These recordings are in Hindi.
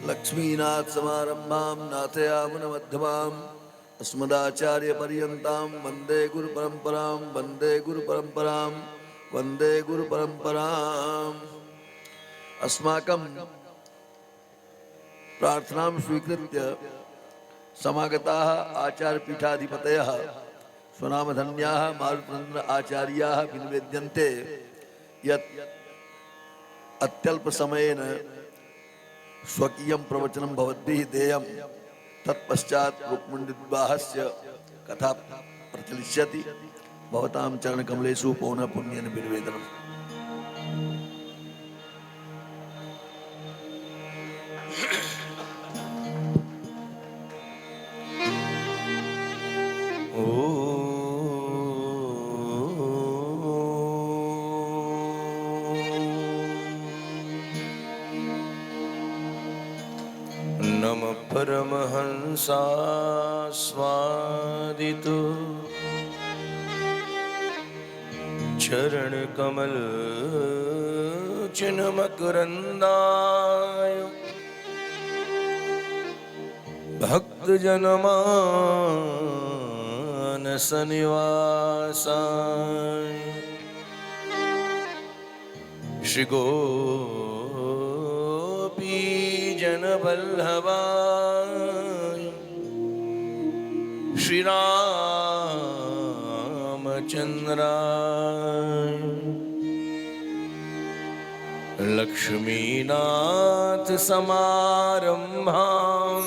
लक्ष्मीनाथ समारंभां नाथयामुनमध्यमाम् अस्मदाचार्यपर्यन्तां वन्दे गुरुपरम्परां वन्दे गुरुपरम्परां वन्दे गुरुपरम्पराम्। अस्माकं प्रार्थनां स्वीकृत्य समागताः आचार्यपीठाधिपतयः स्वनामधन्याः मारुतनंदन आचार्याः विनिवेद्यन्ते यत् अत्यल्पसमयेन स्वकीयं प्रवचनं भवद्भिः देयं। तत्पश्चात् रुक्मिणीविवाहस्य कथा प्रचलिष्यति। भवतां चरणकमलेषु पौनः पुण्येन विनिवेदनम्। नमः परमहंसास्वादितो चरणकमल चिन्मकरन्दाय भक्तजनमानसनिवासाय श्री जनवल्लभाय श्री रामचंद्राय लक्ष्मीनाथ समारंभां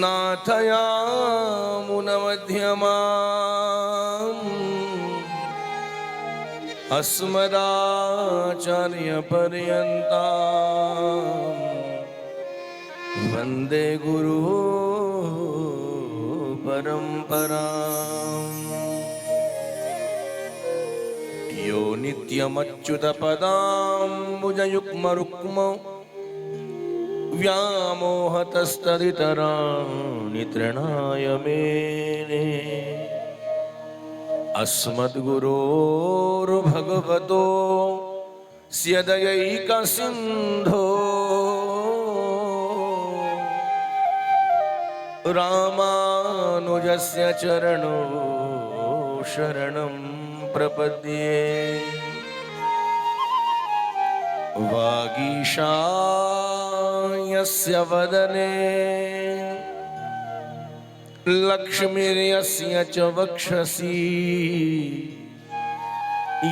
नाथयामुनमध्यमाम् अस्मदाचार्यपर्यन्तां वन्दे गुरु परम्पराम्। यो नित्यमच्युतपदाम्बुजयुग्मरुक्मौ व्यामोहतस्तदितराणि तृणाय मेने अस्मद्गुरोर्भगवतो स्यदयैकसिन्धो रामानुजस्य चरणो शरणं प्रपद्ये। वागीशायस्य वदने लक्ष्मीर्यस्य च वक्षसि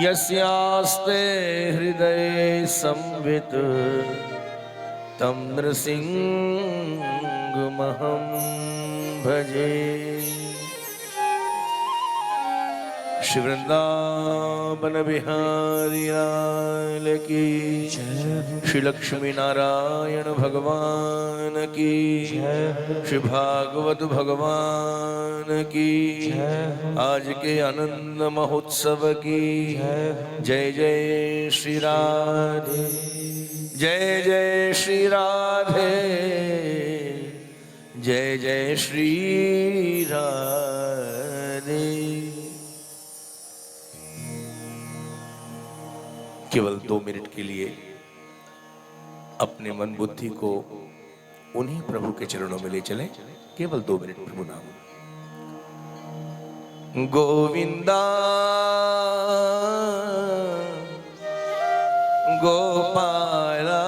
यस्यास्ते हृदये संवित् तं नृसिंहमहं भजे। श्री वृंदावन बिहारी लाल की जय। श्री लक्ष्मी नारायण भगवान की जय। श्री भागवत भगवान की जय। आज के आनंद महोत्सव की जय। जय जय श्री राधे जय जय श्री राधे जय जय श्री राधे। केवल 2 मिनट के लिए अपने मन बुद्धि को उन्हीं प्रभु के चरणों में ले चलें। केवल 2 मिनट प्रभु नाम। गोविंदा गोपाला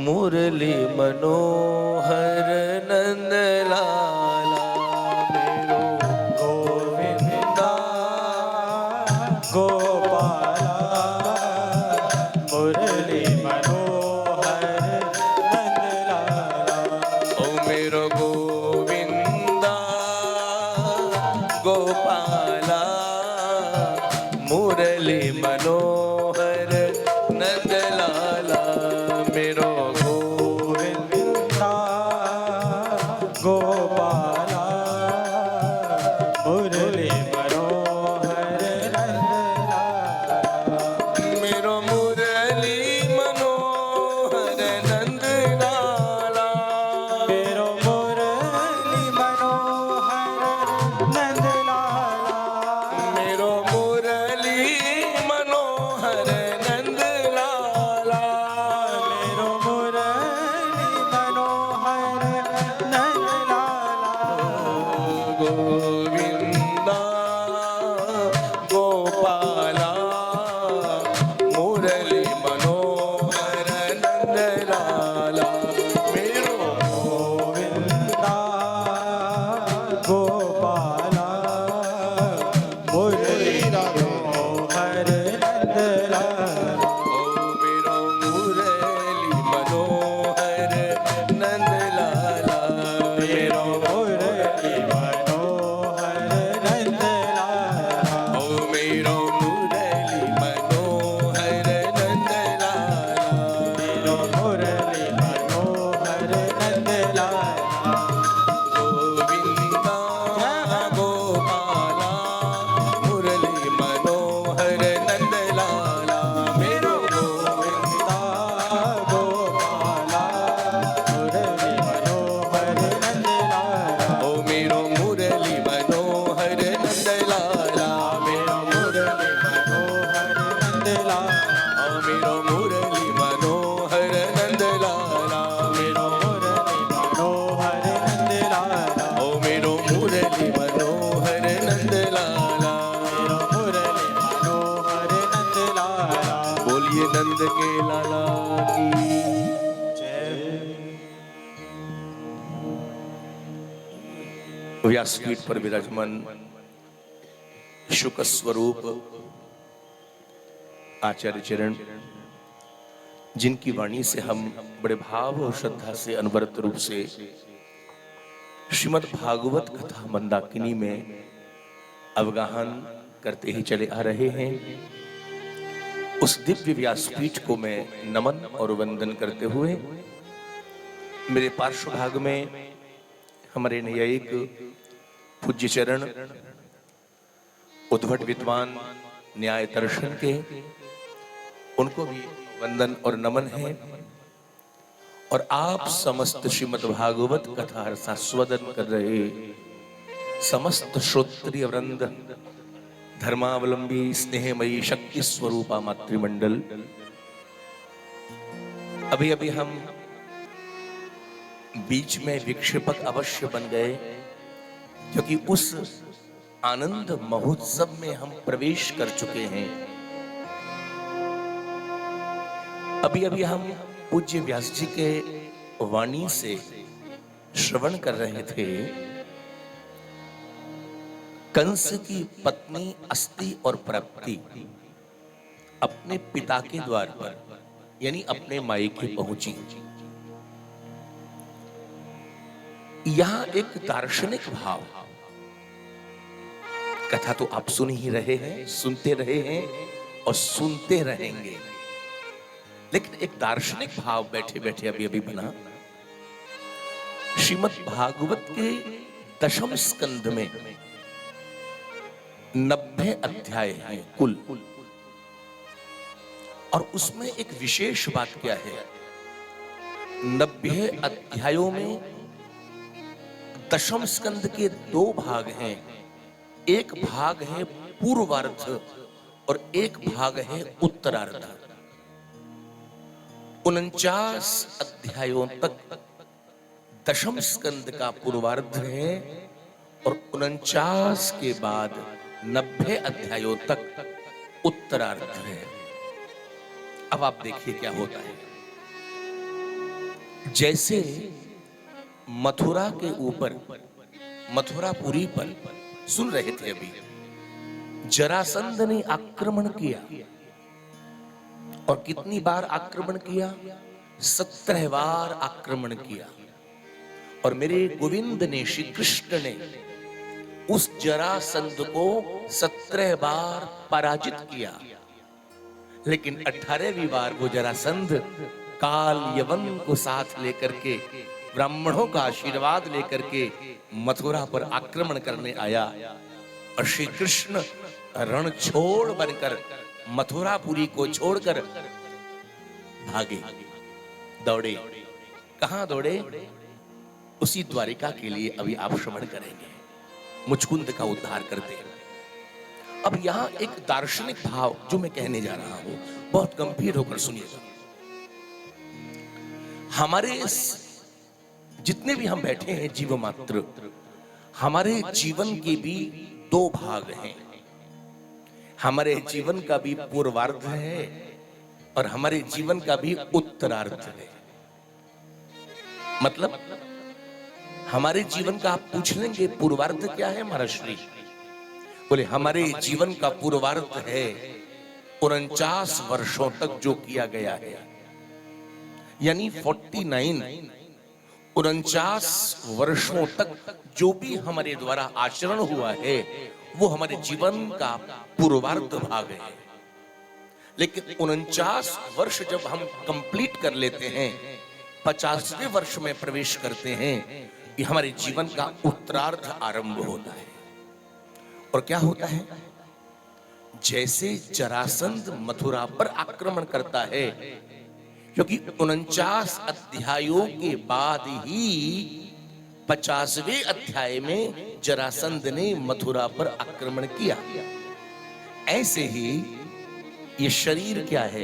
मुरली मनोहर नंदलाला मनोहर नंदलाला मेरो गोविंदा गोपाला मुरली मनोहर नंदलाला मेरो मुरली मनोहर नंदलाला मेरो मुरली मनोहर नंदलाला मेरो मुरली मनोहर मेरो मुरली मनोहर नंद लाला, मेरो मुरली मनोहर नंद लाला, ओ मेरो मुरली मनोहर नंद लाला, मेरो मुरली मनोहर नंद लाला। बोलिए नंद के लाला की। व्यासपीठ पर विराजमान शुक स्वरूप आचार्य चरण, जिनकी वाणी से हम बड़े भाव और श्रद्धा से अनवरत रूप से श्रीमद् भागवत कथा मंदाकिनी में अवगाहन करते ही चले आ रहे हैं, उस दिव्य व्यासपीठ को मैं नमन और वंदन करते हुए मेरे पार्श्व भाग में हमारे न्यायिक पूज्य चरण उद्भट विद्वान न्याय दर्शन के, उनको भी वंदन और नमन है। और आप समस्त श्रीमद् भागवत कथा रसास्वादन कर रहे समस्त श्रोत्रिय वृंद, धर्मावलंबी स्नेहमयी शक्ति स्वरूपा मातृमंडल, अभी अभी हम बीच में विक्षेपक अवश्य बन गए, क्योंकि उस आनंद महोत्सव में हम प्रवेश कर चुके हैं। अभी अभी हम पूज्य व्यास जी के वाणी से श्रवण कर रहे थे, कंस की पत्नी अस्ति और प्राप्ति अपने पिता के द्वार पर यानी अपने मायके पहुंची। यहां एक दार्शनिक भाव, कथा तो आप सुन ही रहे हैं, सुनते रहे हैं और सुनते रहेंगे, लेकिन एक दार्शनिक भाव बैठे बैठे अभी अभी बना। श्रीमद् भागवत के 10वें स्कंध में 90 अध्याय हैं कुल, और उसमें एक विशेष बात क्या है, 90 अध्यायों में 10वें स्कंध के 2 भाग हैं। एक भाग है पूर्वार्ध और एक भाग है उत्तरार्ध। 49 अध्यायों तक 10वें स्कंद का पूर्वार्ध है और 49 के बाद 90 अध्यायों तक उत्तरार्ध है। अब आप देखिए क्या होता है। जैसे मथुरा के ऊपर, मथुरापुरी पर सुन रहे थे अभी, जरासंध ने आक्रमण किया, और कितनी बार आक्रमण किया? 17 बार आक्रमण किया। और मेरे गोविंद ने, श्री कृष्ण ने उस जरासंध को 17 बार पराजित किया, लेकिन 18वीं बार वो जरासंध काल यवन को साथ लेकर के, ब्राह्मणों का आशीर्वाद लेकर के मथुरा पर आक्रमण करने आया, और श्री कृष्ण रणछोड़ बनकर मथुरापुरी को छोड़कर भागे, दौड़े। कहां दौड़े? उसी द्वारिका के लिए अभी आप श्रवण करेंगे, मुचकुंद का उद्धार करते। अब यहां एक दार्शनिक भाव जो मैं कहने जा रहा हूं, बहुत गंभीर होकर सुनिएगा। हमारे जितने भी हम बैठे हैं जीव मात्र, हमारे जीवन के भी 2 भाग हैं। हमारे जीवन का भी पूर्वार्ध है और हमारे जीवन का भी उत्तरार्ध है। मतलब हमारे जीवन का आप पूछ लेंगे पूर्वार्ध क्या है महाराष्ट्री? बोले हमारे जीवन का पूर्वार्ध है 49 वर्षों तक जो किया गया है, यानी 49 वर्षों तक जो भी हमारे द्वारा आचरण हुआ है वो हमारे जीवन का पूर्वार्ध भाग है। लेकिन 49 वर्ष जब हम कंप्लीट कर लेते हैं, 50वें वर्ष में प्रवेश करते हैं, ये हमारे जीवन का उत्तरार्ध आरंभ होता है। और क्या होता है? जैसे जरासंध मथुरा पर आक्रमण करता है, क्योंकि 49 अध्यायों के बाद ही 50वें अध्याय में जरासंध ने मथुरा पर आक्रमण किया। ऐसे ही ये शरीर क्या है?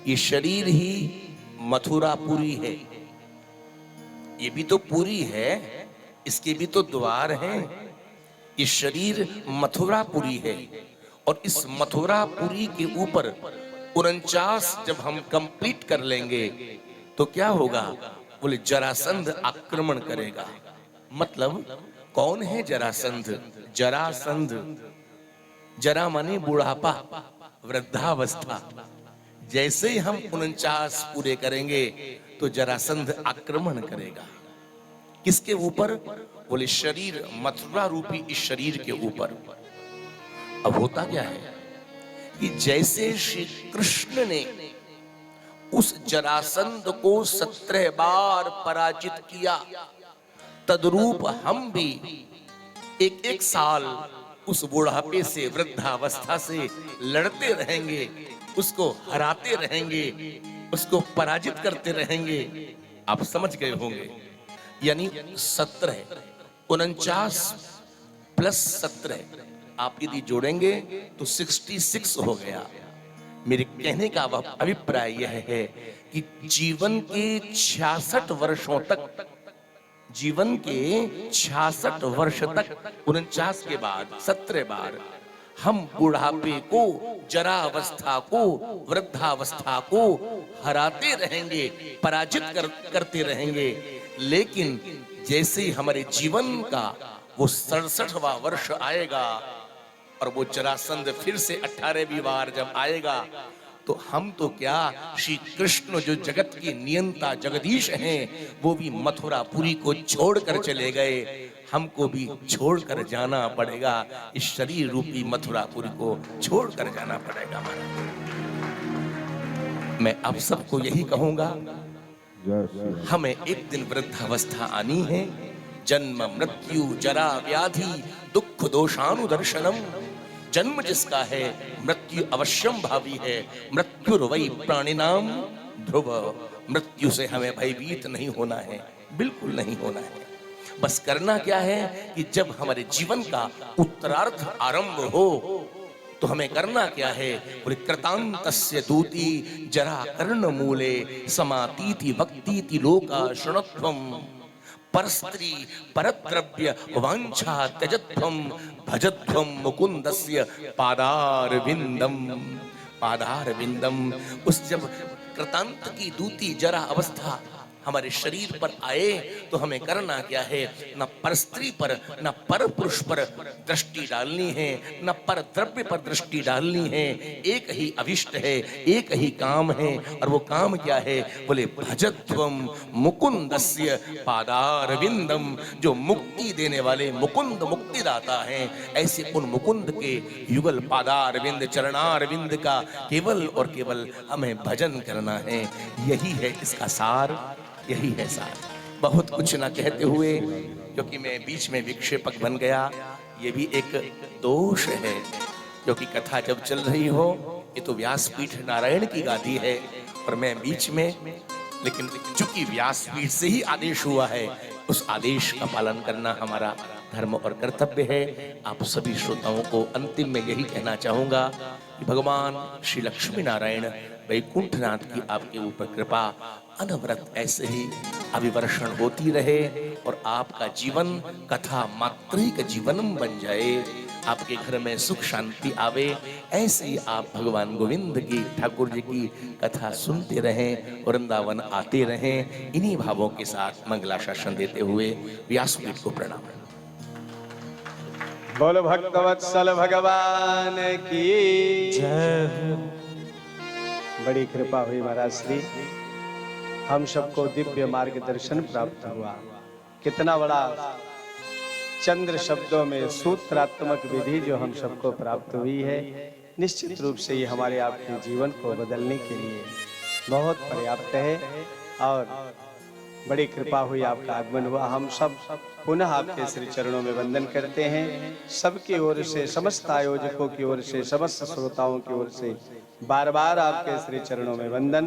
ये शरीर ही मथुरापुरी है। ये भी तो पूरी है, इसके भी तो द्वार हैं। ये शरीर मथुरापुरी है और इस मथुरापुरी के ऊपर 49 जब हम कंप्लीट कर लेंगे तो क्या होगा? बोले जरासंध आक्रमण करेगा। मतलब कौन है जरासंध? जरासंध, जरा माने बुढ़ापा, वृद्धावस्था। जैसे ही हम 49 पूरे करेंगे तो जरासंध आक्रमण करेगा। किसके ऊपर? बोले शरीर, मथुरा रूपी इस शरीर के ऊपर। अब होता क्या है कि जैसे श्री कृष्ण ने उस जरासंध को 17 बार पराजित किया, तद्रूप हम भी एक एक साल उस बुढ़ापे से, वृद्धावस्था से लड़ते रहेंगे, उसको हराते रहेंगे, उसको पराजित करते रहेंगे। आप समझ गए होंगे। यानी 17, 49 प्लस 17 आप यदि जोड़ेंगे तो 66 हो गया। मेरे कहने का अभिप्राय यह है कि जीवन के 66 वर्षों तक, जीवन के 66 वर्ष तक 49 के बाद 17 बार हम बुढ़ापे को, जरावस्था को, वृद्धावस्था को हराते रहेंगे, पराजित करते रहेंगे। लेकिन जैसे हमारे जीवन का वो 67वां वर्ष आएगा और वो जरासंध फिर से 18वीं बार जब आएगा तो हम तो क्या, श्री कृष्ण जो जगत के नियंता जगदीश हैं, वो भी मथुरापुरी को छोड़कर चले गए। हमको भी छोड़कर जाना पड़ेगा, इस शरीर रूपी मथुरापुरी को छोड़कर जाना पड़ेगा। मैं आप सबको यही कहूंगा, हमें एक दिन वृद्धावस्था आनी है। जन्म मृत्यु जरा व्याधि दुख दोषानुदर्शनम। जन्म जिसका है मृत्यु अवश्यम भावी है। मृत्युर्वै प्राणिनाम ध्रुव। मृत्यु से हमें भयभीत नहीं होना है, बिल्कुल नहीं होना है। बस करना क्या है कि जब हमारे जीवन का उत्तरार्ध आरंभ हो तो हमें करना क्या है? बोले कृतांतस्य दूती जरा कर्ण मूले समातीति वक्तीति लोका शृणुत्वम। परस्त्री परद्रव्य वांछा त्यजत्वम भजत्वम मुकुंदस्य पादारविंदम। पादारविंदम। उस जब कृतांत की दूती जरा अवस्था हमारे शरीर पर आए तो हमें करना क्या है? न पर स्त्री पर, न पर पुरुष पर दृष्टि डालनी है, न पर द्रव्य पर दृष्टि डालनी है। एक ही अभिष्ट है, एक ही काम है। और वो काम क्या है? बोले भजत्वम मुकुंदस्य पादारविंदम। जो मुक्ति देने वाले मुकुंद मुक्तिदाता हैं, ऐसे उन मुकुंद के युगल पादारविंद, चरणारविंद का केवल और केवल हमें भजन करना है। यही है इसका सार, यही है सार। बहुत कुछ ना कहते हुए, क्योंकि मैं बीच में विक्षेपक बन गया, ये भी एक दोष है। क्योंकि कथा जब चल रही हो, ये तो व्यासपीठ नारायण की गादी है और मैं बीच में, लेकिन चूंकि व्यासपीठ से ही आदेश हुआ है, उस आदेश का पालन करना हमारा धर्म और कर्तव्य है। आप सभी श्रोताओं को अंतिम में यही कहना चाहूंगा कि भगवान श्री लक्ष्मी नारायण वैकुंठनाथ की आपके ऊपर कृपा अनवरत ऐसे ही अभिवर्षण होती रहे और आपका जीवन कथा मात्रिक जीवनम बन जाए। आपके घर में सुख शांति आवे। ऐसे ही आप भगवान गोविंद की, ठाकुर जी की कथा सुनते रहें, वृंदावन आते रहें। इन्हीं भावों के साथ मंगलाशासन देते हुए व्यासपीठ को प्रणाम। बोल भक्तवत्सल भगवान की जय। बड़ी कृपा हुई महाराज श्री, हम सबको दिव्य मार्गदर्शन प्राप्त हुआ। कितना बड़ा चंद्र शब्दों में सूत्रात्मक विधि जो हम सबको प्राप्त हुई है, निश्चित रूप से ये हमारे आपके जीवन को बदलने के लिए बहुत पर्याप्त है। और बड़ी कृपा हुई, आपका आगमन हुआ। हम सब पुनः आपके श्री चरणों में वंदन करते हैं। सबकी ओर से, समस्त आयोजकों की ओर से, समस्त श्रोताओं की ओर से बार बार आपके श्री चरणों में वंदन,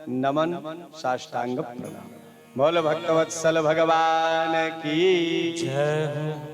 नमन, साष्टांग प्रणाम। बोल भक्तवत्सल भगवान की जय।